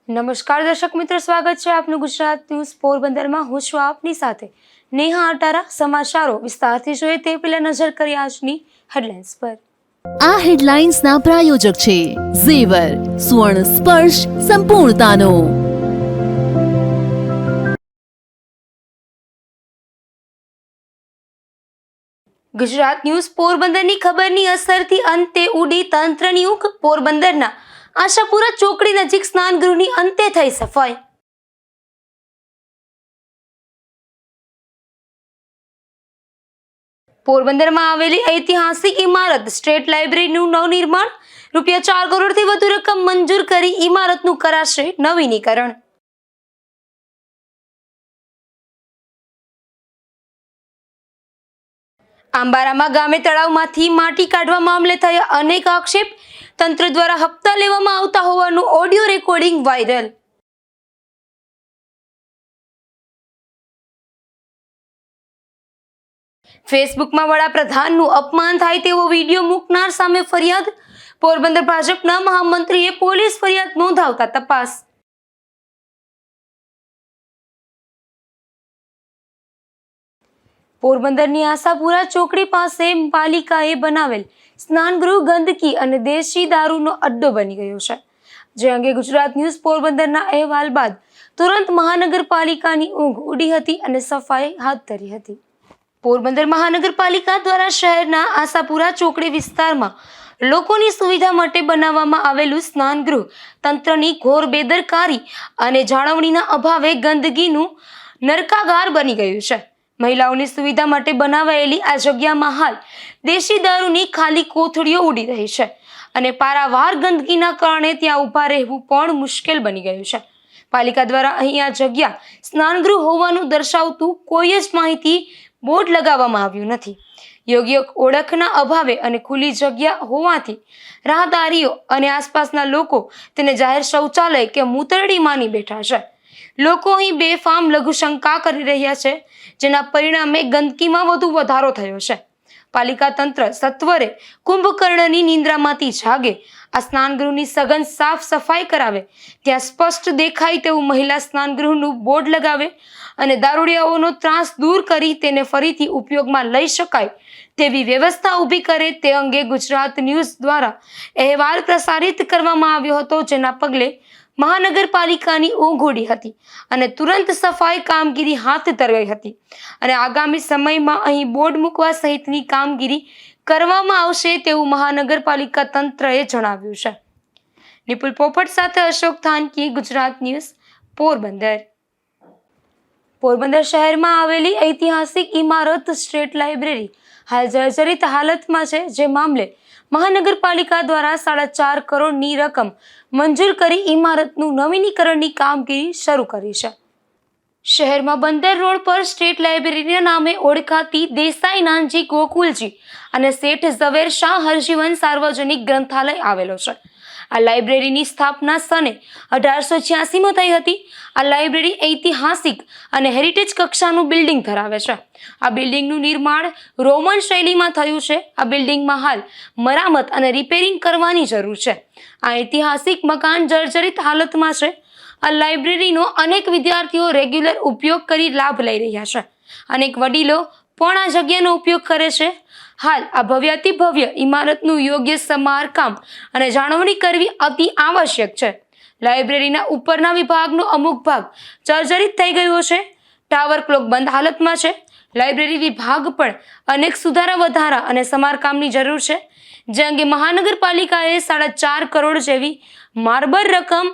નમસ્કાર દર્શક મિત્રો, સ્વાગત છે આપનું ગુજરાત ન્યૂઝ પોરબંદરમાં। હું છું આપની સાથે નેહા અટારા। સમાચારો વિસ્તારથી જોઈએ તે પહેલા નજર કરીએ આજની હેડલાઇન્સ પર। આ હેડલાઇન્સના પ્રાયોજક છે ઝેવર, સ્વર્ણ સ્પર્શ સંપૂર્ણતાનો। ગુજરાત ન્યૂઝ પોરબંદરની ખબરની અસરથી અંતે ઉડી તંત્રની ઊંઘ। પોરબંદરના આશાપુરા ચોકડી નજીક સ્નાનગૃહની અંતે થઈ સફાઈ। પોરબંદરમાં આવેલી ઐતિહાસિક ઇમારત સ્ટેટ લાઇબ્રેરીનું નવનિર્માણ। ₹4 કરોડથી વધુ રકમ મંજૂર કરી ઇમારતનું કરાશે નવીનીકરણ। આંબારામાં ગામે તળાવમાંથી માટી કાઢવા મામલે થયા અનેક આક્ષેપ। તંત્ર દ્વારા હપ્તા લેવામાં આવતા હોવાનું ઓડિયો રેકોર્ડિંગ વાયરલ। ફેસબુકમાં વડાપ્રધાનનું અપમાન થાય તેવો વિડીયો મૂકનાર સામે ફરિયાદ। પોરબંદર ભાજપના મહામંત્રીએ પોલીસ ફરિયાદ નોંધાવતા તપાસ। પોરબંદરની આશાપુરા ચોકડી પાસે પાલિકાએ બનાવેલ સ્નાનગૃહ ગંદકી અને દેશી દારૂનો અડ્ડો બની ગયો છે, જે અંગે ગુજરાત ન્યૂઝ પોરબંદરના અહેવાલ બાદ તુરંત મહાનગરપાલિકાની ઊંઘ ઉડી હતી અને સફાઈ હાથ ધરી હતી। પોરબંદર મહાનગરપાલિકા દ્વારા શહેરના આશાપુરા ચોકડી વિસ્તારમાં લોકોની સુવિધા માટે બનાવવામાં આવેલું સ્નાનગૃહ તંત્રની ઘોર બેદરકારી અને જાળવણીના અભાવે ગંદકીનું નરકાગાર બની ગયું છે। મહિલાઓની સુવિધા માટે બનાવાયેલી આ જગ્યામાં હાલ દેશી દારૂની ખાલી કોથળીઓ ઉડી રહી છે અને પારાવાર ગંદકીના કારણે ત્યાં ઊભા રહેવું પણ મુશ્કેલ બની ગયું છે। પાલિકા દ્વારા અહીં આ જગ્યા સ્નાનગૃહ હોવાનું દર્શાવતું કોઈ જ માહિતી બોર્ડ લગાવવામાં આવ્યું નથી। યોગ્ય ઓળખના અભાવે અને ખુલ્લી જગ્યા હોવાથી રાહદારીઓ અને આસપાસના લોકો તેને જાહેર શૌચાલય કે મૂતરડી માની બેઠા છે। લોકો અહીં બેફામ લઘુશંકા કરી રહ્યા છે, જેના પરિણામે ગંદકીમાં વધુ વધારો થયો છે। પાલિકા તંત્ર સત્વરે કુંભકર્ણની નિંદ્રામાંથી જાગે, આ સ્નાનગૃહની સઘન સાફ સફાઈ કરાવે, ત્યાં સ્પષ્ટ દેખાય તેવું મહિલા સ્નાનગૃહનું બોર્ડ લગાવે અને દારૂડિયાઓનો ત્રાસ દૂર કરી તેને ફરીથી ઉપયોગમાં લઈ શકાય તેવી વ્યવસ્થા ઊભી કરે તે અંગે ગુજરાત ન્યૂઝ દ્વારા અહેવાલ પ્રસારિત કરવામાં આવ્યો હતો, જેના પગલે મહાનગરપાલિકાની ઊંઘ ઉડી હતી અને તુરંત સફાઈ કામગીરી હાથ ધરાઈ હતી અને આગામી સમયમાં અહીં બોર્ડ મૂકવા સહિતની કામગીરી કરવામાં આવશે તેવું મહાનગરપાલિકા તંત્રએ જણાવ્યું છે। નિપુલ પોપટ સાથે અશોક થાનકી, ગુજરાત ન્યૂઝ પોરબંદર। પોરબંદર શહેરમાં આવેલી ઐતિહાસિક ઇમારત સ્ટેટ લાઇબ્રેરી હાલ જર્જરિત હાલતમાં છે, જે મામલે મહાનગરપાલિકા દ્વારા ₹4.5 કરોડની રકમ મંજૂર કરી ઇમારતનું નવીનીકરણની કામગીરી શરૂ કરી છે। શહેરમાં બંદર રોડ પર સ્ટેટ લાઇબ્રેરીના નામે ઓળખાતી દેસાઈ નાનજી ગોકુલજી અને શેઠ ઝવેર શાહ હરજીવન સાર્વજનિક ગ્રંથાલય આવેલો છે। આ લાઇબ્રેરીની સ્થાપના સને 1886માં થઈ હતી। આ લાઇબ્રેરી ઐતિહાસિક અને હેરિટેજ કક્ષાનું બિલ્ડિંગ ધરાવે છે। આ બિલ્ડિંગનું નિર્માણ રોમન શૈલીમાં થયું છે। આ બિલ્ડિંગમાં હાલ મરામત અને રિપેરિંગ કરવાની જરૂર છે। આ ઐતિહાસિક મકાન જર્જરિત હાલતમાં છે। આ લાઇબ્રેરીનો અનેક વિદ્યાર્થીઓ રેગ્યુલર ઉપયોગ કરી લાભ લઈ રહ્યા છે। અનેક વડીલો પણ આ જગ્યાનો ઉપયોગ કરે છે। હાલ આ ભવ્યાતિ ભવ્ય ઇમારતનું યોગ્ય સમારકામ અને જાળવણી કરવી અતિ આવશ્યક છે। લાઇબ્રેરીના ઉપરના વિભાગનો અમુક ભાગ જર્જરિત થઈ ગયો છે। ટાવર ક્લોક બંધ હાલતમાં છે। લાઇબ્રેરી વિભાગ પણ અનેક સુધારા વધારા અને સમારકામની જરૂર છે, જે અંગે મહાનગરપાલિકાએ ₹4.5 કરોડ જેવી મારબર રકમ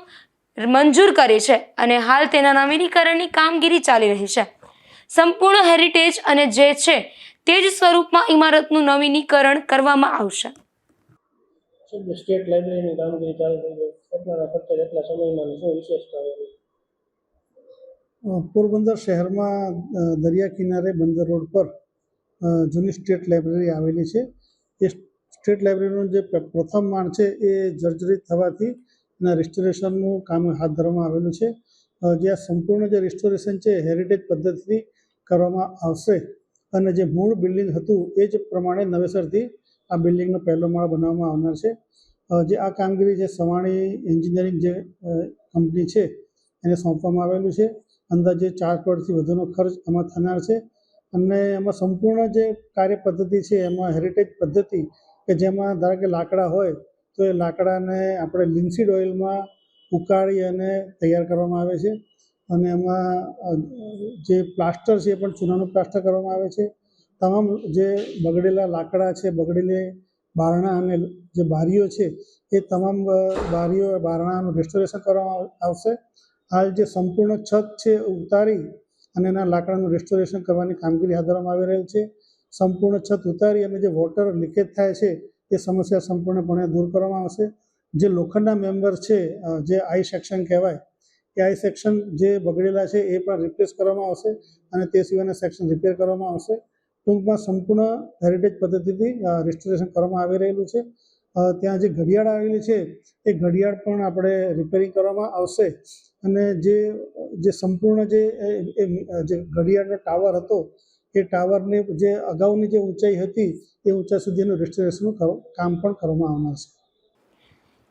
મંજૂર કરી છે અને હાલ તેના નવીનીકરણની કામગીરી ચાલી રહી છે। સંપૂર્ણ હેરિટેજ અને જે છે તે જ સ્વરૂપમાં ઇમારતનું નવીનીકરણ કરવામાં આવશે। સ્ટેટ લાઇબ્રેરીની કામગીરી ચાલુ થઈ ગઈ, કેટલા ખર્ચે કેટલા સમયમાં શું વિશેષતા હોય? પોરબંદર શહેરમાં દરિયા કિનારે બંદર રોડ પર જૂની સ્ટેટ લાઇબ્રેરી આવેલી છે। એ સ્ટેટ લાઇબ્રેરીનું જે પ્રથમ માળ છે એ જર્જરિત થવાથી એના રિસ્ટોરેશનનું કામ હાથ ધરવામાં આવેલું છે। જ્યાં સંપૂર્ણ જે રિસ્ટોરેશન છે હેરિટેજ પદ્ધતિથી કરવામાં આવશે અને જે મૂળ બિલ્ડિંગ હતું એ જ પ્રમાણે નવેસરથી આ બિલ્ડિંગનો પહેલો માળ બનાવવામાં આવનાર છે। જે આ કામગીરી જે સવાણી એન્જિનિયરિંગ જે કંપની છે એને સોંપવામાં આવેલું છે. અંદાજે 4 કરોડથી વધુનો ખર્ચ આમાં થનાર છે અને એમાં સંપૂર્ણ જે કાર્ય પદ્ધતિ છે એમાં હેરિટેજ પદ્ધતિ કે જેમાં ધારો કે લાકડા હોય તો એ લાકડાને આપણે લિન્સીડ ઓઇલમાં ઉકાળી અને તૈયાર કરવામાં આવે છે અને એમાં જે પ્લાસ્ટર છે એ પણ ચૂનાનું પ્લાસ્ટર કરવામાં આવે છે. તમામ જે બગડેલા લાકડા છે, બગડેલી બારણા અને જે બારીઓ છે એ તમામ બારીઓ બારણાનું રેસ્ટોરેશન કરવામાં આવશે. હાલ જે સંપૂર્ણ છત છે ઉતારી અને એના લાકડાનું રેસ્ટોરેશન કરવાની કામગીરી હાથ ધરવામાં આવી રહેલ છે. સંપૂર્ણ છત ઉતારી અને જે વોટર લીકેજ થાય છે એ સમસ્યા સંપૂર્ણપણે દૂર કરવામાં આવશે. જે લોખંડના મેમ્બર છે જે આઈ સેક્શન કહેવાય એ આઈ સેક્શન જે બગડેલા છે એ પણ રિપ્લેસ કરવામાં આવશે અને તે સિવાયના સેક્શન રિપેર કરવામાં આવશે. ટૂંકમાં સંપૂર્ણ હેરિટેજ પદ્ધતિથી રેસ્ટોરેશન કરવામાં આવી રહેલું છે. ત્યાં જે ઘડિયાળ આવેલી છે એ ઘડિયાળ પણ આપણે રિપેરિંગ કરવામાં આવશે અને જે સંપૂર્ણ જે ઘડિયાળનો ટાવર હતો એ ટાવરની જે અગાઉની જે ઊંચાઈ હતી એ ઊંચાઈ સુધીનું રેસ્ટોરેશનનું કામ પણ કરવામાં આવનાર છે.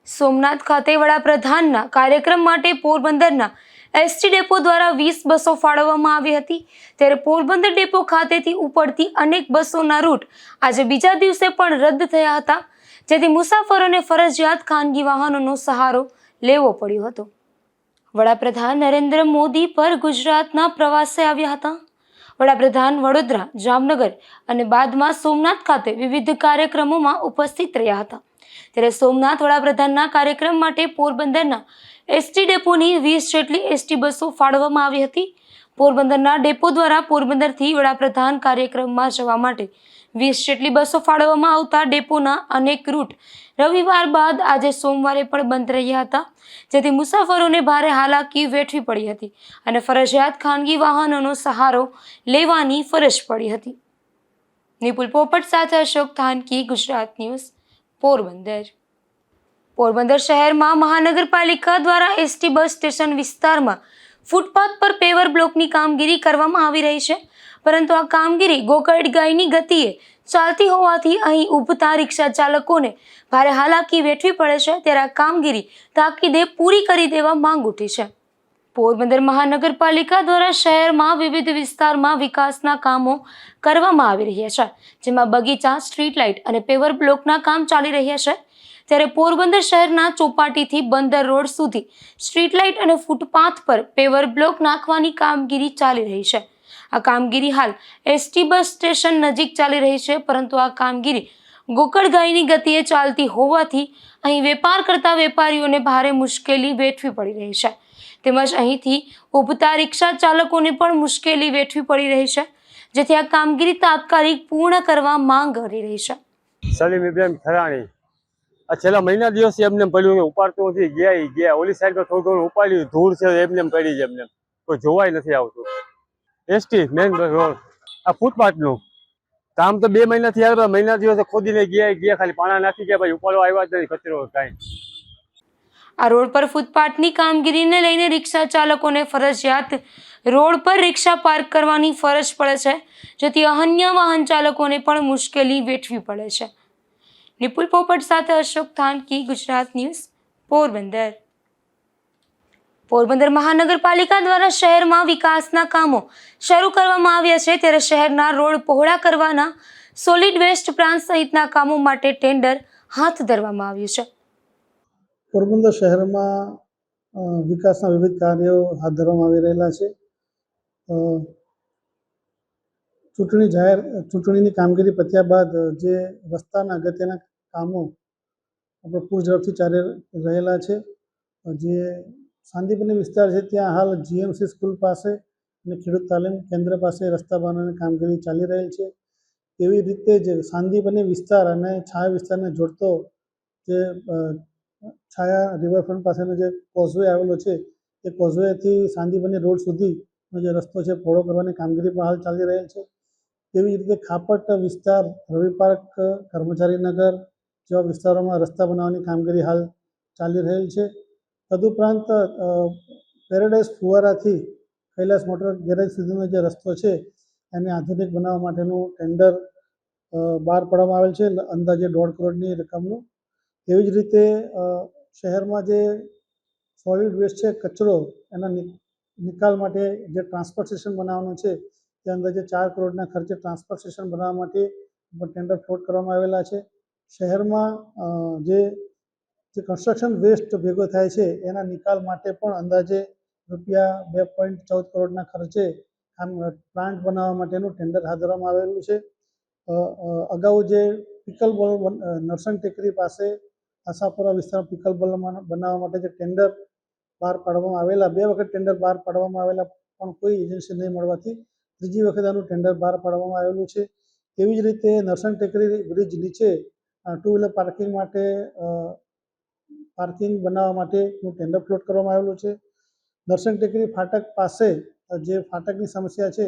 સોમનાથ ખાતે વડાપ્રધાનના કાર્યક્રમ માટે પોરબંદરના એસટી ડેપો દ્વારા 20 બસો ફાળવવામાં આવી હતી. ત્યારે પોરબંદર ડેપો ખાતેથી ઉપડતી અનેક બસોના રૂટ આજે બીજા દિવસે પણ રદ થયા હતા, જેથી મુસાફરોને ફરજિયાત ખાનગી વાહનોનો સહારો લેવો પડ્યો હતો. વડાપ્રધાન નરેન્દ્ર મોદી પર ગુજરાતના પ્રવાસે આવ્યા હતા. વડાપ્રધાન વડોદરા, જામનગર અને બાદમાં સોમનાથ ખાતે વિવિધ કાર્યક્રમોમાં ઉપસ્થિત રહ્યા હતા. ત્યારે સોમનાથ વડાપ્રધાનના કાર્યક્રમ માટે પોરબંદરના એસટી ડેપોની 20 જેટલી એસટી બસો ફાળવવામાં આવી હતી. પોરબંદરના ડેપો દ્વારા પોરબંદરથી વડાપ્રધાન કાર્યક્રમમાં જવા માટે 20 જેટલી બસો ફાળવવામાં આવતા ડેપોના અનેક રૂટ રવિવાર બાદ આજે સોમવારે પણ બંધ રહ્યા હતા, જેથી મુસાફરોને ભારે હાલાકી વેઠવી પડી હતી અને ફરજિયાત ખાનગી વાહનોનો સહારો લેવાની ફરજ પડી હતી. નિપુલ પોપટ સાથે અશોક થાનકી, ગુજરાત ન્યૂઝ, પોરબંદર. પોરબંદર શહેરમાં મહાનગરપાલિકા દ્વારા એસટી બસ સ્ટેશન વિસ્તારમાં ફૂટપાથ પર પેવર બ્લોકની કામગીરી કરવામાં આવી રહી છે, પરંતુ આ કામગીરી ગોકળગાયની ગતિએ ચાલતી હોવાથી અહીં ઊભતા રિક્ષા ચાલકોને ભારે હાલાકી વેઠવી પડે છે. ત્યારે આ કામગીરી તાકીદે પૂરી કરી દેવા માંગ ઉઠી છે. પોરબંદર મહાનગરપાલિકા દ્વારા શહેરમાં વિવિધ વિસ્તારમાં વિકાસના કામો કરવામાં આવી રહ્યા છે, જેમાં બગીચા, સ્ટ્રીટ લાઇટ અને પેવર બ્લોકના કામ ચાલી રહ્યા છે. ત્યારે પોરબંદર શહેરના ચોપાટીથી બંદર રોડ સુધી સ્ટ્રીટ લાઇટ અને ફૂટપાથ પર પેવર બ્લોક નાખવાની કામગીરી ચાલી રહી છે. આ કામગીરી હાલ એસટી બસ સ્ટેશન નજીક ચાલી રહી છે, પરંતુ આ કામગીરી ગોકળગાયની ગતિએ ચાલતી હોવાથી અહીં વેપાર કરતા વેપારીઓને ભારે મુશ્કેલી વેઠવી પડી રહી છે, તેમજ અહીંથી ઊભતા રિક્ષા ચાલકોને પણ મુશ્કેલી વેઠવી પડી રહી છે, જેથી આ કામગીરી તાત્કાલિક પૂર્ણ કરવા માંગ કરી રહી છે. સલીમ ઇબ્રાહિમ ખરાણી આ છેલ્લા મહિના દિવસથી એમને પડ્યું કે ઉપાડતું નથી, ગયા ઓલી સાઈડમાં થોડું થોડું ઉપાડ્યું, ધૂળ છે એમને પડી છે, એમને કોઈ જોવાય નથી આવતું. એસટી મેન રોડ આ ફૂટપાથનું કામ તો 2 મહિનાથી આવ્યા, મહિના દિવસે ખોદીને ગયા ખાલી પાણા નાખી ગયા, પછી ઉપાડવા આવ્યા જ નથી, કચરો કાંઈ. આ રોડ પર ફૂટપાથની કામગીરીને લઈને રિક્ષા ચાલકોને ફરજિયાત રોડ પર રિક્ષા પાર્ક કરવાની ફરજ પડે છે, જેથી અન્ય વાહન ચાલકોને પણ મુશ્કેલી વેઠવી પડે છે. નિપુલ પોપટ સાથે અશોક થાનકી, ગુજરાત ન્યૂઝ, પોરબંદર. પોરબંદર મહાનગરપાલિકા દ્વારા શહેરમાં વિકાસના કામો શરૂ કરવામાં આવ્યા છે, ત્યારે શહેરના રોડ પહોળા કરવાના, સોલિડ વેસ્ટ પ્લાન્ટ સહિતના કામો માટે ટેન્ડર હાથ ધરવામાં આવ્યું છે. પોરબંદર શહેરમાં વિકાસના વિવિધ કાર્યો હાથ ધરવામાં આવી રહેલા છે. ચૂંટણીની કામગીરી પત્યા બાદ જે રસ્તાના અગત્યના કામો આપણે પૂરઝડપથી ચાલી રહેલા છે. જે શાંતિપુરની વિસ્તાર છે ત્યાં હાલ જીએમસી સ્કૂલ પાસે અને ખેડૂત તાલીમ કેન્દ્ર પાસે રસ્તા બનાવવાની કામગીરી ચાલી રહેલ છે. તેવી રીતે જ શાંતિપુરની વિસ્તાર અને છાયા વિસ્તારને જોડતો જે છાયા રિવરફ્રન્ટ પાસેનો જે કોઝવે આવેલો છે એ કોઝવેથી શાંતિપુરની રોડ સુધીનો જે રસ્તો છે પહોળો કરવાની કામગીરી પણ હાલ ચાલી રહેલ છે. તેવી જ રીતે ખાપટ વિસ્તાર, રવિ પાર્ક, કર્મચારીનગર જેવા વિસ્તારોમાં રસ્તા બનાવવાની કામગીરી હાલ ચાલી રહેલ છે. તદુપરાંત પેરેડાઇઝ ફુવારાથી કૈલાસ મોટર ગેરેજ સુધીનો જે રસ્તો છે એને આધુનિક બનાવવા માટેનું ટેન્ડર બહાર પાડવામાં આવેલ છે, અંદાજે 1.5 કરોડની રકમનું. એવી જ રીતે શહેરમાં જે સોલિડ વેસ્ટ છે, કચરો, એના નિકાલ માટે જે ટ્રાન્સફર સ્ટેશન બનાવવાનું છે, તે અંદાજે 4 કરોડના ખર્ચે ટ્રાન્સફર સ્ટેશન બનાવવા માટે ટેન્ડર ફ્લોટ કરવામાં આવેલા છે. શહેરમાં જે કન્સ્ટ્રક્શન વેસ્ટ ભેગો થાય છે એના નિકાલ માટે પણ અંદાજે રૂપિયા 2.14 કરોડના ખર્ચે પ્લાન્ટ બનાવવા માટેનું ટેન્ડર હાથ ધરવામાં આવેલું છે. અગાઉ જે પિકલબોલ નરસંગ ટેકરી પાસે આશાપુરા વિસ્તારમાં પિકલબોલ બનાવવા માટે જે ટેન્ડર બહાર પાડવામાં આવેલા, 2 વખત ટેન્ડર બહાર પાડવામાં આવેલા પણ કોઈ એજન્સી નહીં મળવાથી ત્રીજી વખત આનું ટેન્ડર બહાર પાડવામાં આવેલું છે. એવી જ રીતે નરસંગ ટેકરી બ્રિજ નીચે 2 વ્હીલર પાર્કિંગ માટે પાર્કિંગ બનાવવા માટેનું ટેન્ડર ફ્લોટ કરવામાં આવેલું છે. નરસંગ ટેકરી ફાટક પાસે જે ફાટકની સમસ્યા છે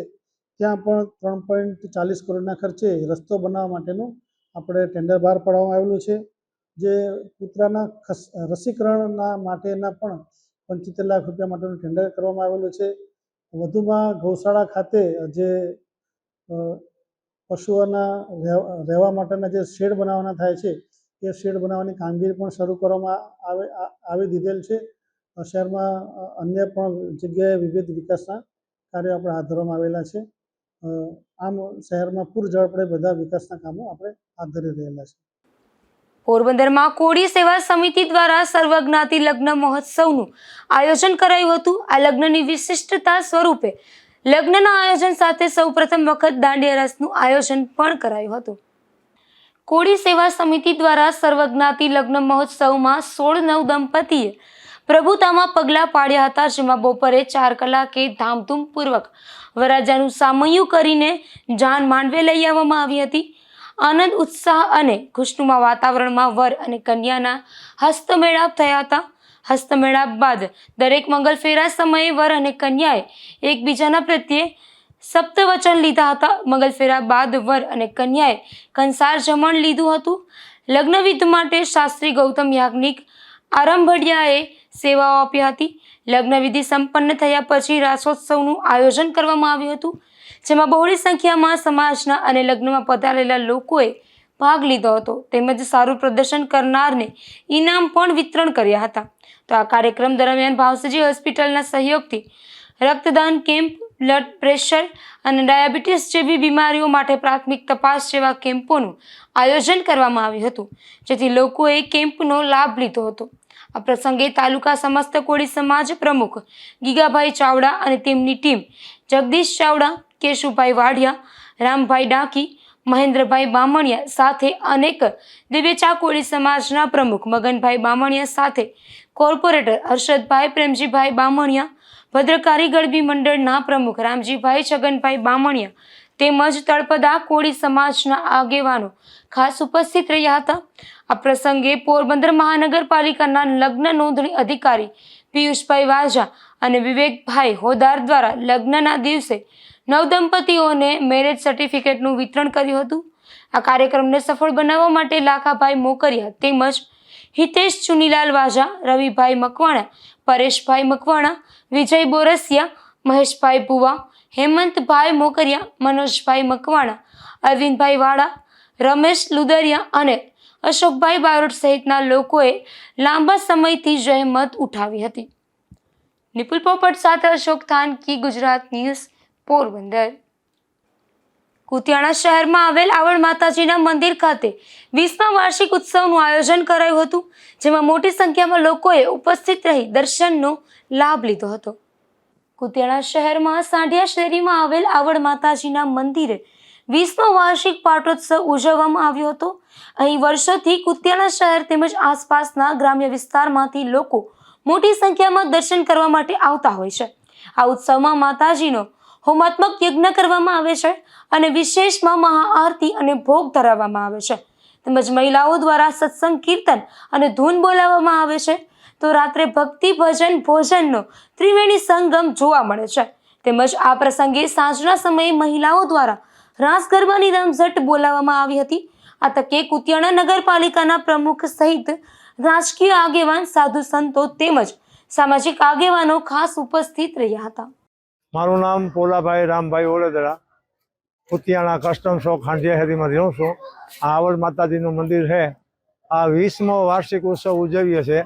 ત્યાં પણ 3.40 કરોડના ખર્ચે રસ્તો બનાવવા માટેનું આપણે ટેન્ડર બહાર પાડવામાં આવેલું છે. જે કૂતરાના રસીકરણના માટેના પણ 75 લાખ રૂપિયા માટેનું ટેન્ડર કરવામાં આવેલું છે. વધુમાં ગૌશાળા ખાતે જે પશુઓના રહેવા માટેના જે શેડ બનાવવાના થાય છે એ શેડ બનાવવાની કામગીરી પણ શરૂ કરવામાં આવી દીધેલ છે. શહેરમાં અન્ય પણ જગ્યાએ વિવિધ વિકાસના કાર્યો આપણે હાથ ધરવામાં આવેલા છે. આમ શહેરમાં પૂર ઝડપે બધા વિકાસના કામો આપણે હાથ ધરી રહેલા છે. પોરબંદરમાં કોળી સેવા સમિતિ દ્વારા સર્વજ્ઞાતિ લગ્ન મહોત્સવનું આયોજન કરાયું હતું. આ લગ્નની વિશિષ્ટતા સ્વરૂપે લગ્નના આયોજન સાથે સૌપ્રથમ વખત દાંડિયા રાસનું આયોજન પણ કરાયું હતું. કોળી સેવા સમિતિ દ્વારા સર્વજ્ઞાતિ લગ્ન મહોત્સવમાં 16 નવદંપતીએ પ્રભુતામાં પગલાં પાડ્યા હતા, જેમાં બપોરે 4 કલાકે ધામધૂમપૂર્વક વરરાજાનું સામૈયું કરીને જાન માંડવે લઈ આવવામાં આવી હતી. આનંદ, ઉત્સાહ અને ખુશનુમા વાતાવરણમાં વર અને કન્યાના હસ્તમેળાપ થયા હતા. હસ્તમેળાપ બાદ દરેક મંગલ ફેરા સમયે વર અને કન્યાએ એકબીજાના પ્રત્યે સપ્તવચન લીધા હતા. મંગલ ફેરા બાદ વર અને કન્યાએ કંસાર જમણ લીધું હતું. લગ્ન વિધિ માટે શાસ્ત્રી ગૌતમ યાજ્ઞિક આરંભડિયાએ સેવાઓ આપી હતી. લગ્ન વિધિ સંપન્ન થયા પછી રાસોત્સવનું આયોજન કરવામાં આવ્યું હતું, જેમાં બહોળી સંખ્યામાં સમાજના અને લગ્નમાં પધારેલા લોકોએ ભાગ લીધો હતો, તેમજ સારું પ્રદર્શન કરનારને ઇનામ પણ વિતરણ કર્યા હતા. તો આ કાર્યક્રમ દરમિયાન ભાવસજી હોસ્પિટલના સહયોગથી રક્તદાન કેમ્પ, બ્લડ પ્રેશર અને ડાયાબિટીસ જેવી બીમારીઓ માટે પ્રાથમિક તપાસ જેવા કેમ્પોનું આયોજન કરવામાં આવ્યું હતું, જેથી લોકોએ કેમ્પનો લાભ લીધો હતો. આ પ્રસંગે તાલુકા સમસ્ત કોળી સમાજ પ્રમુખ ગીગાભાઈ ચાવડા અને તેમની ટીમ જગદીશ ચાવડા, કેશુભાઈ વાઢિયા, રામભાઈ ડાકી, મહેન્દ્રભાઈ બામણિયા સાથે અનેક દિવ્યચા કોળી સમાજના પ્રમુખ મગનભાઈ બામણિયા સાથે કોર્પોરેટર હર્ષદભાઈ પ્રેમજીભાઈ બામણિયા, ભદ્રકારી ગરબી મંડળના પ્રમુખ રામજીભાઈ છગનભાઈ બામણિયા તેમજ તળપદા કોળી સમાજના આગેવાનો ખાસ ઉપસ્થિત રહ્યા હતા. આ પ્રસંગે પોરબંદર મહાનગરપાલિકાના લગ્ન નોંધણી અધિકારી પિયુષભાઈ વાઝા અને વિવેકભાઈ હોદાર દ્વારા લગ્નના દિવસે નવદંપતીઓને મેરેજ સર્ટિફિકેટનું વિતરણ કર્યું હતું. આ કાર્યક્રમને સફળ બનાવવા માટે લાખાભાઈ મોકરિયા તેમજ હિતેશ ચુનીલાલ વાઝા, રવિભાઈ મકવાણા, પરેશભાઈ મકવાણા, વિજય બોરસિયા, મહેશભાઈ ભુવા, હેમંતભાઈ મોકરિયા, મનોજભાઈ મકવાણા, અરવિંદભાઈ વાળા, રમેશ લુદરિયા અને અશોકભાઈ બારોટ સહિતના લોકોએ લાંબા સમયથી જહેમત ઉઠાવી હતી. નિપુલ પોપટ સાથે અશોક થાનકી, ગુજરાત ન્યૂઝ, પોરબંદર. કુતિયાણા શહેરમાં આવેલ આવડ માતાજીના મંદિર ખાતે 20મા વાર્ષિક ઉત્સવનું આયોજન કરાયું હતું, જેમાં મોટી સંખ્યામાં લોકોએ ઉપસ્થિત રહી દર્શનનો લાભ લીધો હતો. કુતિયાણા શહેરમાં સાંઢિયા શેરીમાં આવેલ આવડ માતાજીના મંદિરે 20મો વાર્ષિક પાટોત્સવ ઉજવવામાં આવ્યો હતો. અહીં વર્ષોથી કુતિયાણા શહેર તેમજ આસપાસના ગ્રામ્ય વિસ્તારમાંથી લોકો મોટી સંખ્યામાં દર્શન કરવા માટે આવતા હોય છે. આ ઉત્સવમાં માતાજીનો હોમાત્મક યજ્ઞ કરવામાં આવે છે અને વિશેષમાં મહાઆરતી અને ભોગ ધરાવવામાં આવે છે, તેમજ મહિલાઓ દ્વારા સત્સંગ, કીર્તન અને ધૂન બોલાવવામાં આવે છે. તો રાત્રે ભક્તિ, ભજન, ભોજનનો ત્રિવેણી સંગમ જોવા મળે છે. તેમજ આ પ્રસંગે સાંજના સમયે મહિલાઓ દ્વારા રાસ ગરબાની રમઝટ બોલાવવામાં આવી હતી. આ તકે કુતિયાણા નગરપાલિકાના પ્રમુખ સહિત રાજકીય આગેવાન, સાધુ સંતો તેમજ સામાજિક આગેવાનો ખાસ ઉપસ્થિત રહ્યા હતા. મારું નામ પોલાભાઈ રામભાઈ ઓળેદરા, કુતિયાણા કસ્ટમ ચોક ખાંડિયા શેરીમાં રહું છું. આ આવડ માતાજીનું મંદિર છે આ 20મો વાર્ષિક ઉત્સવ ઉજવીએ છીએ.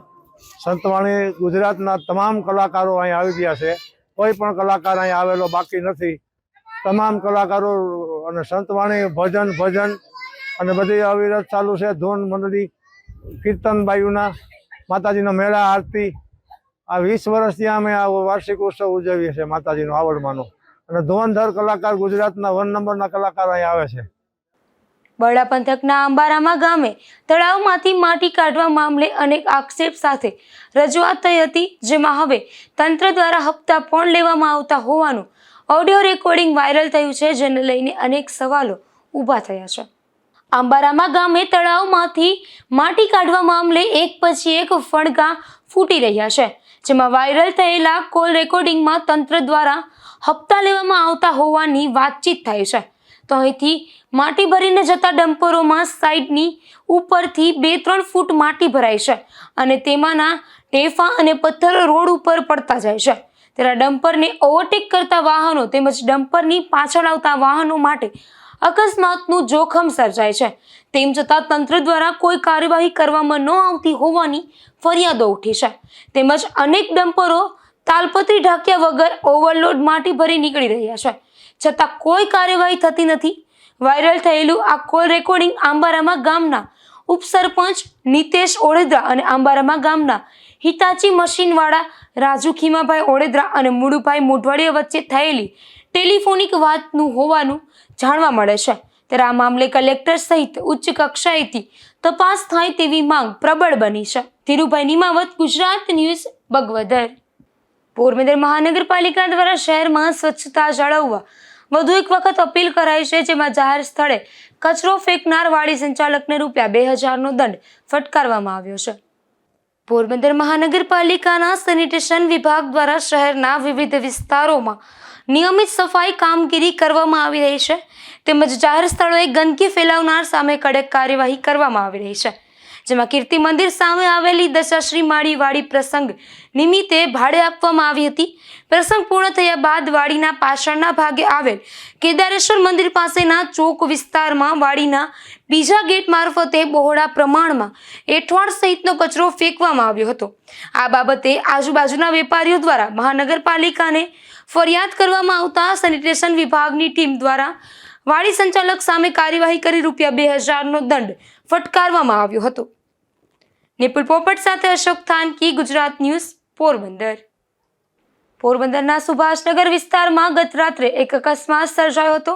સંતવાણી ગુજરાતના તમામ કલાકારો અહીં આવી ગયા છે. કોઈ પણ કલાકાર અહીં આવેલો બાકી નથી. તમામ કલાકારો અને સંતવાણી ભજન અને બધી અવિરત ચાલુ છે. ધૂન મંડળી, કીર્તન બાયુના, માતાજીનો મેળા, આરતી. આ 20 વર્ષથી અમે આ વાર્ષિક ઉત્સવ ઉજવીએ છીએ માતાજીનો આવડમાનો. અને ધોવનધર કલાકાર, ગુજરાતના 1 નંબરના કલાકાર અહીં આવે છે. બરડા પંથકના આંબારામા ગામે તળાવમાંથી માટી કાઢવા મામલે અનેક આક્ષેપ સાથે રજૂઆત થઈ હતી, જેમાં હવે તંત્ર દ્વારા હપ્તા પણ લેવામાં આવતા હોવાનું ઓડિયો રેકોર્ડિંગ વાયરલ થયું છે, જેને લઈને અનેક સવાલો ઊભા થયા છે. આંબારામા ગામે તળાવમાંથી માટી કાઢવા મામલે એક પછી એક ફણગા ફૂટી રહ્યા છે, જેમાં વાયરલ થયેલા કોલ રેકોર્ડિંગમાં તંત્ર દ્વારા હપ્તા લેવામાં આવતા હોવાની વાતચીત થાય છે. તો અહીંથી માટી ભરીને જતા ડમ્પરોમાં સાઈડની ઉપરથી 2-3 ફૂટ માટી ભરાય છે અને તેમાંના ટેફા અને પથ્થરો રોડ ઉપર પડતા જાય છે. ત્યારે ડમ્પરને ઓવરટેક કરતા વાહનો તેમજ ડમ્પરની પાછળ આવતા વાહનો માટે અકસ્માતનું જોખમ સર્જાય છે. તેમ છતાં તંત્ર દ્વારા કોઈ કાર્યવાહી કરવામાં ન આવતી હોવાની ફરિયાદો ઉઠી છે. તેમજ અનેક ડમ્પરો તાલપત્રી ઢાંક્યા વગર ઓવરલોડ માટી ભરી નીકળી રહ્યા છે, છતાં કોઈ કાર્યવાહી થતી નથી. વાયરલ થયેલું આ કોલ રેકોર્ડિંગ આંબારામા ગામના ઉપસરપંચ નિતેશ ઓળેદરા અને આંબારામા ગામના હિતાચી મશીનવાળા રાજુ ખીમાભાઈ ઓળેદરા અને મુડુભાઈ મોઢવાડિયા વચ્ચે થયેલી ટેલિફોનિક વાતનું હોવાનું જાણવા મળે છે. ત્યારે આ મામલે કલેક્ટર સહિત ઉચ્ચ કક્ષાએથી તપાસ થાય તેવી માંગ પ્રબળ બની છે. ધીરુભાઈ નિમાવત, ગુજરાત ન્યૂઝ, બગવદર. પોરબંદર મહાનગરપાલિકા દ્વારા શહેરમાં સ્વચ્છતા જાળવવા વધુ એક વખત અપીલ કરાઈ છે, જેમાં જાહેર સ્થળે કચરો ફેંકનાર વાડી સંચાલકને ₹2000નો દંડ ફટકારવામાં આવ્યો છે. પોરબંદર મહાનગરપાલિકાના સેનિટેશન વિભાગ દ્વારા શહેરના વિવિધ વિસ્તારોમાં નિયમિત સફાઈ કામગીરી કરવામાં આવી રહી છે, તેમજ જાહેર સ્થળોએ ગંદકી ફેલાવનાર સામે કડક કાર્યવાહી કરવામાં આવી રહી છે. જેમાં કીર્તિ મંદિર સામે આવેલી દશાશ્રી માળી વાડી પ્રસંગ નિમિત્તે ભાડે આપવામાં આવી હતી. પ્રસંગ પૂર્ણ થયા બાદ વાડીના પાછળના ભાગે આવેલ કેદારેશ્વર મંદિર પાસેના ચોક વિસ્તારમાં વાડીના બીજા ગેટ મારફતે બહોળા પ્રમાણમાં એઠવાડ સહિતનો કચરો ફેંકવામાં આવ્યો હતો. આ બાબતે આજુબાજુના વેપારીઓ દ્વારા મહાનગરપાલિકાને ફરિયાદ કરવામાં આવતા સેનિટેશન વિભાગની ટીમ દ્વારા વાડી સંચાલક સામે કાર્યવાહી કરી ₹2000નો દંડ ફટકારવામાં આવ્યો હતો. નિપુલ પોપટ સાથે અશોક થાનકી, ગુજરાત ન્યૂઝ, પોરબંદર. પોરબંદરના સુભાષનગર વિસ્તારમાં ગત રાત્રે એક અકસ્માત સર્જાયો હતો,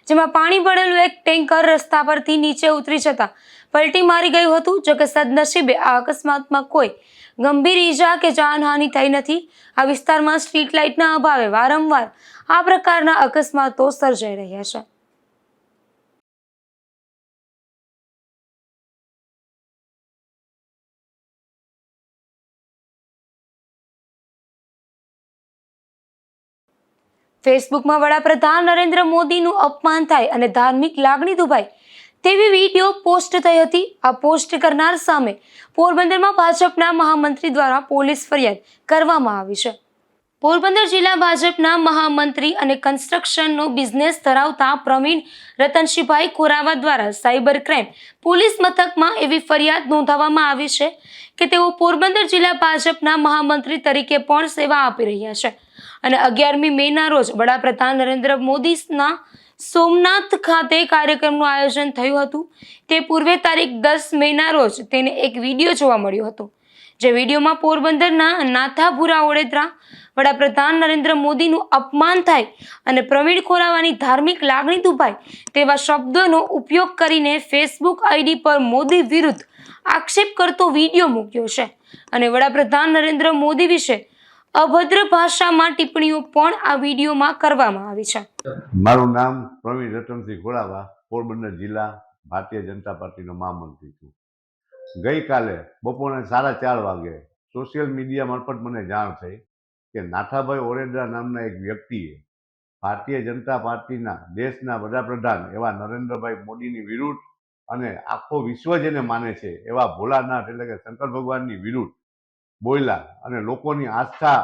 જેમાં પાણી ભરેલું એક ટેન્કર રસ્તા પરથી નીચે ઉતરી જતા પલટી મારી ગયું હતું. જોકે સદનસીબે આ અકસ્માતમાં કોઈ ગંભીર ઈજા કે જાનહાનિ થઈ નથી. આ વિસ્તારમાં સ્ટ્રીટ લાઇટના અભાવે વારંવાર આ પ્રકારના અકસ્માતો સર્જાઈ રહ્યા છે. ફેસબુકમાં વડાપ્રધાન નરેન્દ્ર મોદીનું અપમાન થાય અને ધાર્મિક લાગણી દુભાય તેવી વિડીયો પોસ્ટ થઈ હતી. આ પોસ્ટ કરનાર સામે પોરબંદરમાં ભાજપના મહામંત્રી દ્વારા પોલીસ ફરિયાદ કરવામાં આવી છે. પોરબંદર જિલ્લા ભાજપના મહામંત્રી અને કન્સ્ટ્રક્શનનો બિઝનેસ ધરાવતા પ્રવીણ રતનશીભાઈ ખોરાવા દ્વારા સાયબર ક્રાઇમ પોલીસ મથકમાં એવી ફરિયાદ નોંધાવવામાં આવી છે કે તેઓ પોરબંદર જિલ્લા ભાજપના મહામંત્રી તરીકે પણ સેવા આપી રહ્યા છે અને 11મી મેના રોજ વડાપ્રધાન નરેન્દ્ર મોદીના સોમનાથ ખાતે કાર્યક્રમનું આયોજન થયું હતું. તે પૂર્વે તારીખ 10 મેના રોજ તેને એક વિડીયો જોવા મળ્યો હતો, જે વિડીયોમાં પોરબંદરના નાથાપુરા ઓળેદરા વડાપ્રધાન નરેન્દ્ર મોદીનું અપમાન થાય અને પ્રવીણ ખોરાવાની ધાર્મિક લાગણી દુભાય તેવા શબ્દોનો ઉપયોગ કરીને ફેસબુક આઈડી પર મોદી વિરુદ્ધ આક્ષેપ કરતો વિડીયો મૂક્યો છે અને વડાપ્રધાન નરેન્દ્ર મોદી વિશે અભદ્ર ભાષામાં ટિપ્પણીઓ પણ આ વિડીયોમાં કરવામાં આવી છે. મારું નામ પ્રવીણ રતનસિંહ ખોરાવા, પોરબંદર જિલ્લા ભારતીય જનતા પાર્ટીનો મહામંત્રી છું. ગઈકાલે બપોરે 4:30 વાગે સોશિયલ મીડિયા મારફત મને જાણ થઈ કે નાથાભાઈ ઓળેદરા નામના એક વ્યક્તિએ ભારતીય જનતા પાર્ટીના દેશના વડાપ્રધાન એવા નરેન્દ્રભાઈ મોદીની વિરુદ્ધ અને આખો વિશ્વ જેને માને છે એવા ભોલાનાથ એટલે કે શંકર ભગવાનની વિરુદ્ધ બોલ્યા અને લોકોની આસ્થા,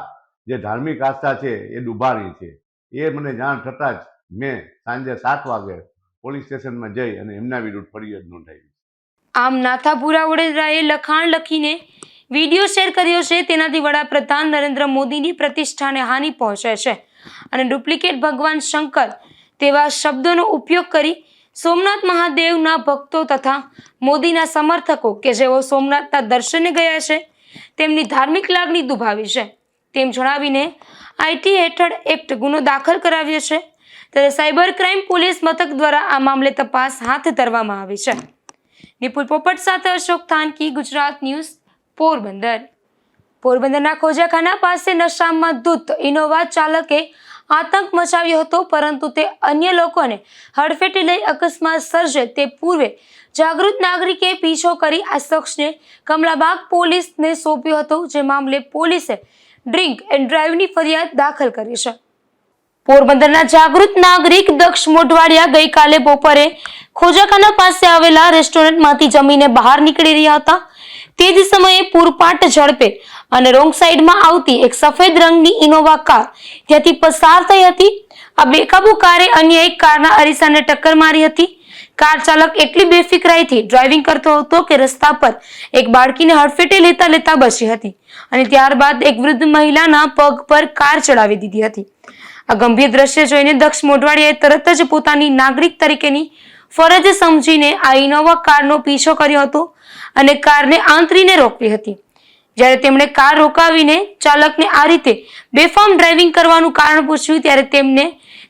જે ધાર્મિક આસ્થા છે એ ડૂબાણી છે. એ મને જાણ થતાં જ મેં સાંજે 7 વાગે પોલીસ સ્ટેશનમાં જઈ અને એમના વિરુદ્ધ ફરિયાદ નોંધાવી. આમ નાથાપુરા વડોદરાએ લખાણ લખીને વિડીયો શેર કર્યો છે, તેનાથી વડાપ્રધાન નરેન્દ્ર મોદીની પ્રતિષ્ઠાને હાનિ પહોંચે છે અને ડુપ્લિકેટ ભગવાન શંકર તેવા શબ્દોનો ઉપયોગ કરી સોમનાથ મહાદેવના ભક્તો તથા મોદીના સમર્થકો કે જેઓ સોમનાથના દર્શને ગયા છે તેમની ધાર્મિક લાગણી દુભાવી છે તેમ જણાવીને આઈટી હેઠળ એક્ટ ગુનો દાખલ કરાવ્યો છે, ત્યારે સાયબર ક્રાઇમ પોલીસ મથક દ્વારા આ મામલે તપાસ હાથ ધરવામાં આવી છે. નિપુલ પોપટ સાથે અશોક થાનકી, ગુજરાત ન્યૂઝ, પોરબંદર. પોરબંદરના ખોજાખાના પાસે નશામાં ધૂત ઇનોવા ચાલકે આતંક મચાવ્યો હતો, પરંતુ તે અન્ય લોકોને હડફેટે લઈ અકસ્માત સર્જે તે પૂર્વે જાગૃત નાગરિકે પીછો કરી આ શખ્સને કમલાબાગ પોલીસને સોંપ્યો હતો, જે મામલે પોલીસે ડ્રિંક એન્ડ ડ્રાઈવની ફરિયાદ દાખલ કરી છે. પોરબંદરના જાગૃત નાગરિક દક્ષ મોઢવાડિયા ગઈકાલે બપોરે ખોજાખાના પાસે આવેલા રેસ્ટોરન્ટમાંથી જમીને બહાર નીકળી રહ્યા હતા. તે જ સમયે પૂરપાટ ઝડપે અને રોંગ સાઈડમાં આવતી એક સફેદ રંગની ઇનોવા કાર ત્યાંથી પસાર થઈ હતી. આ બેકાબુ કારે અન્ય એક કારના અરીસાને ટક્કર મારી હતી. કાર ચાલક એટલી બેફિકરાઈથી ડ્રાઇવિંગ કરતો હતો કે રસ્તા પર એક બાળકીને હડફેટે લેતા બચી હતી અને ત્યારબાદ એક વૃદ્ધ મહિલાના પગ પર કાર ચડાવી દીધી હતી. આ ગંભીર દ્રશ્ય જોઈને દક્ષ મોઢવાડિયાએ તરત જ પોતાની નાગરિક તરીકેની ફરજ સમજીને આ ઇનોવા કારનો પીછો કર્યો હતો અને કારને આંતરીને રોકવી હતી. જ્યારે તેમણે કાર રોકાવીને ચાલકને આ રીતે બેફામ ડ્રાઇવિંગ કરવાનું કારણ પૂછ્યું ત્યારે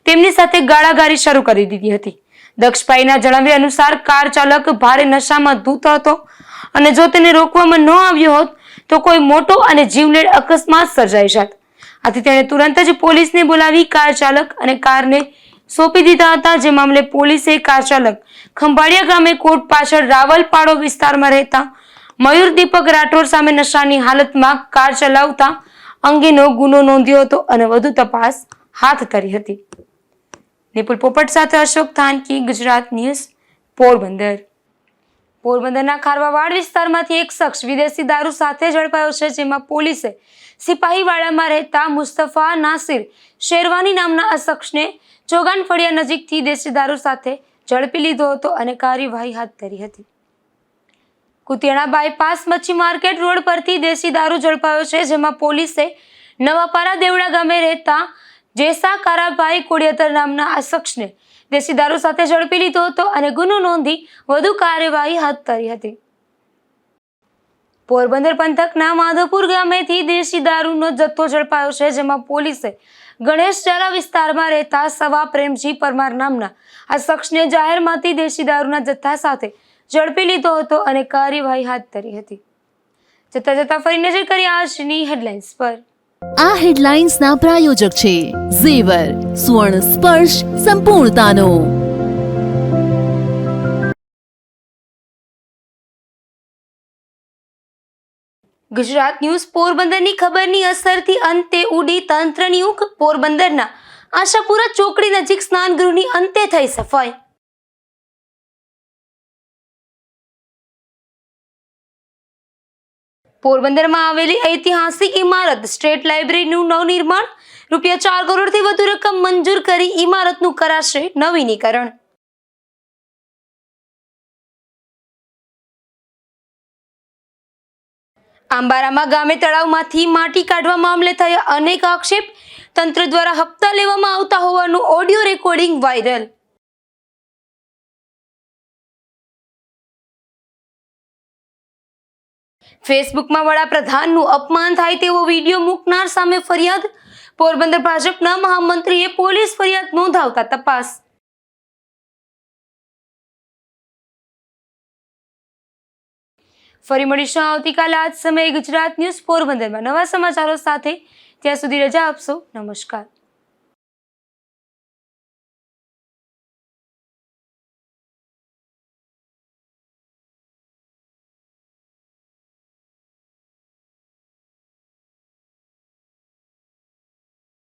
તેમની સાથે ગાળાગાળી શરૂ કરી દીધી હતી. દક્ષભાઈના જણાવ્યા અનુસાર કાર ચાલક ભારે નશામાં ધૂત હતો અને જો તેને રોકવામાં ન આવ્યો હોત તો કોઈ મોટો અને જીવલેણ અકસ્માત સર્જાઈ જાત. આથી તેણે તુરંત જ પોલીસને બોલાવી કાર ચાલક અને કારને સોંપી દીધા હતા, જે મામલે પોલીસે કાર ચાલક ખંભાળિયા ગામે કોર્ટ પાછળ રાવલપાડો વિસ્તારમાં રહેતા મયુર દીપક રાઠોડ સામે નશાની હાલતમાં કાર ચલાવતા અંગેનો ગુનો નોંધ્યો હતો અને વધુ તપાસ હાથ ધરી હતી. નિપુલ પોપટ સાથે અશોક થાનકી, ગુજરાત ન્યૂઝ, પોરબંદર. પોરબંદરના ખારવાવાડ વિસ્તારમાંથી એક શખ્સ વિદેશી દારૂ સાથે ઝડપાયો છે, જેમાં પોલીસે સિપાહીવાડામાં રહેતા મુસ્તફા નાસિર શેરવાની નામના આ શખ્સને ચોગાન ફળિયા નજીકથી દેશી દારૂ સાથે ઝડપી લીધો હતો અને કાર્યવાહી હાથ ધરી હતી. કુતિયાણા બાયપાસ મચ્છી માર્કેટ રોડ પરથી દેશી દારૂ ઝડપાયો છે, જેમાં પોલીસે નવાપારા દેવડા ગામે રહેતા જેસા કારાભાઈ કોડિયાતર નામના આ શખ્સને દેશી દારૂ સાથે ઝડપી લીધો હતો અને ગુનો નોંધી વધુ કાર્યવાહી હાથ ધરી હતી. પોરબંદર પંથકના માધવપુર ગામેથી દેશી દારૂનો જથ્થો ઝડપાયો છે, જેમાં પોલીસે ગણેશચાલા વિસ્તારમાં રહેતા સવા પ્રેમજી પરમાર નામના આ શખ્સને જાહેરમાંથી દેશી દારૂના જથ્થા સાથે ઝડપી લીધો હતો અને કાર્યવાહી હાથ ધરી હતી. જતા ફરી નજર કરી આજની હેડલાઇન્સ પર. આ હેડલાઇન્સના પ્રાયોજક છે ઝેવર, સ્વર્ણ સ્પર્શ સંપૂર્ણતાનો. ગુજરાત ન્યૂઝ પોરબંદરની ખબરની અસરથી અંતે ઉડી તંત્રની ઊંઘ. પોરબંદરના આશાપુરા ચોકડી નજીક સ્નાનગૃહની અંતે થઈ સફાઈ. પોરબંદરમાં આવેલી ઐતિહાસિક ઇમારત સ્ટેટ લાઇબ્રેરીનું નવનિર્માણ. ₹4 કરોડથી વધુ રકમ મંજૂર કરી ઇમારતનું કરાશે નવીનીકરણ. આંબારામાં ગામે તળાવમાંથી માટી કાઢવા મામલે થયા અનેક આક્ષેપ. તંત્ર દ્વારા હપ્તા લેવામાં આવતા હોવાનું ઓડિયો રેકોર્ડિંગ વાયરલ. ફેસબુકમાં વડાપ્રધાનનું અપમાન થાય તેવો વિડીયો મૂકનાર સામે ફરિયાદ. પોરબંદર ભાજપના મહામંત્રીએ પોલીસ ફરિયાદ નોંધાવતા તપાસ. ફરી મળીશું આવતીકાલે આ જ સમયે ગુજરાત ન્યૂઝ પોરબંદરમાં નવા સમાચારો સાથે. ત્યાં સુધી રજા આપશો. નમસ્કાર.